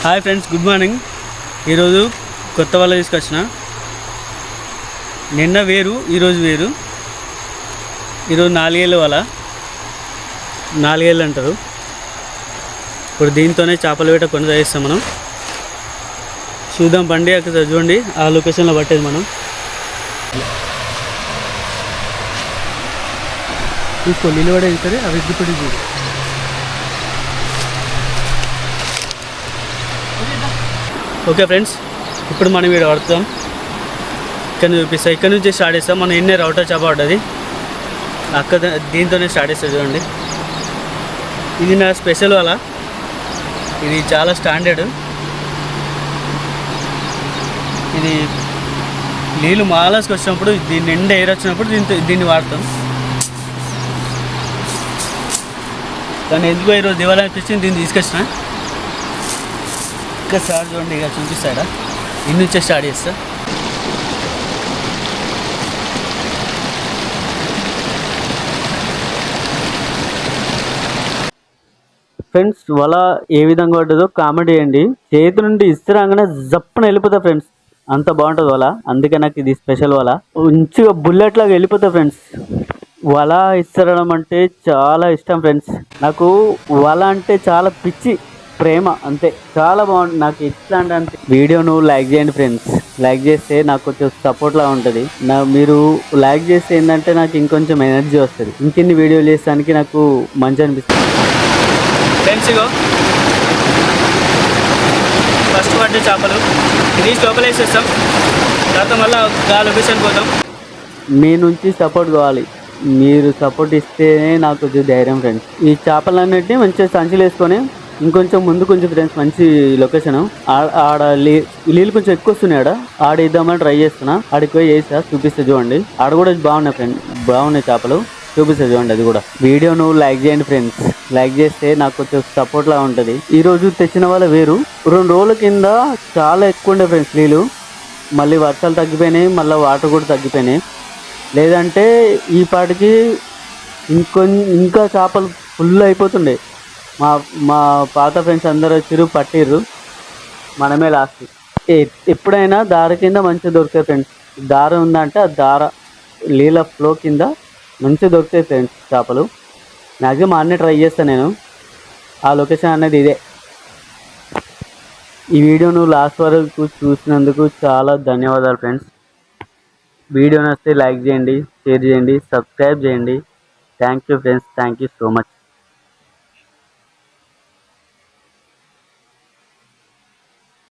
Hi friends, good morning. ఈరోజు కొత్త వల తీసుకొచ్చిన. నిన్న వేరు, ఈరోజు వేరు. ఈరోజు 4 ఏళ్ళ వల, 4 ఏళ్ళు అంటారు. ఇప్పుడు దీంతోనే చేపల వేట కొనసాగిస్తాం మనం. చూద్దాం బండి అక్కడ చూడండి, ఆ లొకేషన్లో పట్టేది మనం. చూసుకో నిలబడే సరే, అవి ఎగ్గిపెట్టి చూడు. ఓకే ఫ్రెండ్స్, ఇప్పుడు మనం ఇక్కడ పడుతాం. ఇక్కడ చూపిస్తాం, ఇక్కడ నుంచి స్టార్ట్ చేస్తాం. మనం ఎన్నే రౌటర్ చేప పడ్డది అక్కడ, దీంతోనే స్టార్ట్ చేస్తాం. చూడండి, ఇది నా స్పెషల్ వల. ఇది చాలా స్టాండర్డ్. ఇది నీళ్ళు మాలాస్కి వచ్చినప్పుడు, దీన్ని నిండా ఎయిర్ వచ్చినప్పుడు దీన్ని వాడతాం. కానీ ఎందుకో ఈరోజు దివాళీ అనిపించింది, దీన్ని తీసుకొచ్చిన. ఇంకా స్టార్ట్ చూడండి, ఇక చూపిస్తాడా, ఇన్ని నుంచే స్టార్ట్ చేస్తా. ఫ్రెండ్స్, వల ఏ విధంగా పడ్డదో కామెంట్ చేయండి. చేతి నుండి ఇస్తరాగానే జప్పున వెళ్ళిపోతా ఫ్రెండ్స్, అంత బాగుంటుంది వల. అందుకే నాకు ఇది స్పెషల్ వల. మంచిగా బుల్లెట్ లాగా వెళ్ళిపోతా ఫ్రెండ్స్. వల ఇస్తరడం అంటే చాలా ఇష్టం ఫ్రెండ్స్. నాకు వల అంటే చాలా పిచ్చి, ప్రేమ, అంతే. చాలా బాగుంటుంది నాకు. ఎట్లా అంటే వీడియోను లైక్ చేయండి ఫ్రెండ్స్. లైక్ చేస్తే నాకు కొంచెం సపోర్ట్లా ఉంటుంది. మీరు లైక్ చేస్తే ఏంటంటే నాకు ఇంకొంచెం ఎనర్జీ వస్తుంది, ఇంకెన్ని వీడియోలు చేస్తానికి నాకు మంచి అనిపిస్తుంది ఫ్రెండ్స్. ఇగో ఫస్ట్ పడ్డే చేపలు ఇది లోపల వేసేస్తాం. తర్వాత మళ్ళీ ఆ లొకేషన్ పోతాం. మీ నుంచి సపోర్ట్ కావాలి. మీరు సపోర్ట్ ఇస్తేనే నాకు కొంచెం ధైర్యం ఫ్రెండ్స్. ఈ చేపలన్నింటినీ మంచిగా సంచులు వేసుకొని ఇంకొంచెం ముందు కొంచెం ఫ్రెండ్స్, మంచి లొకేషన్. ఆడ నీళ్ళు కొంచెం ఎక్కువ వస్తున్నాయి. ఆడ ఇద్దామని ట్రై చేస్తున్నా. ఆడికి పోయి వేసా, చూపిస్తే చూడండి. ఆడ కూడా బాగున్నాయి ఫ్రెండ్స్, బాగున్నాయి చేపలు. చూపిస్తే చూడండి. అది కూడా వీడియోను లైక్ చేయండి ఫ్రెండ్స్. లైక్ చేస్తే నాకు కొంచెం సపోర్ట్ లా ఉంటుంది. ఈ రోజు తెచ్చిన వాళ్ళ వేరు. 2 రోజుల కింద చాలా ఎక్కువ ఉండే ఫ్రెండ్స్ నీళ్ళు. మళ్ళీ వర్షాలు తగ్గిపోయినాయి, మళ్ళీ వాటర్ కూడా తగ్గిపోయినాయి. లేదంటే ఈ పాటికి ఇంకా చేపలు ఫుల్ అయిపోతుండే. మా పాత ఫ్రెండ్స్ అందరూ వచ్చి పట్టిర్రు, మనమే లాస్ట్. ఎప్పుడైనా దార కింద మంచిగా దొరుకుతాయి ఫ్రెండ్స్. దార ఉందంటే ఆ దార నీళ్ళ ఫ్లో కింద మంచిగా దొరుకుతాయి ఫ్రెండ్స్ చేపలు. మ్యాక్సిమం అన్నీ ట్రై చేస్తాను నేను. ఆ లొకేషన్ అనేది ఇదే. ఈ వీడియోను లాస్ట్ వరకు చూసినందుకు చాలా ధన్యవాదాలు ఫ్రెండ్స్. వీడియో నచ్చితే లైక్ చేయండి, షేర్ చేయండి, సబ్స్క్రైబ్ చేయండి. Thank you friends, thank you so much.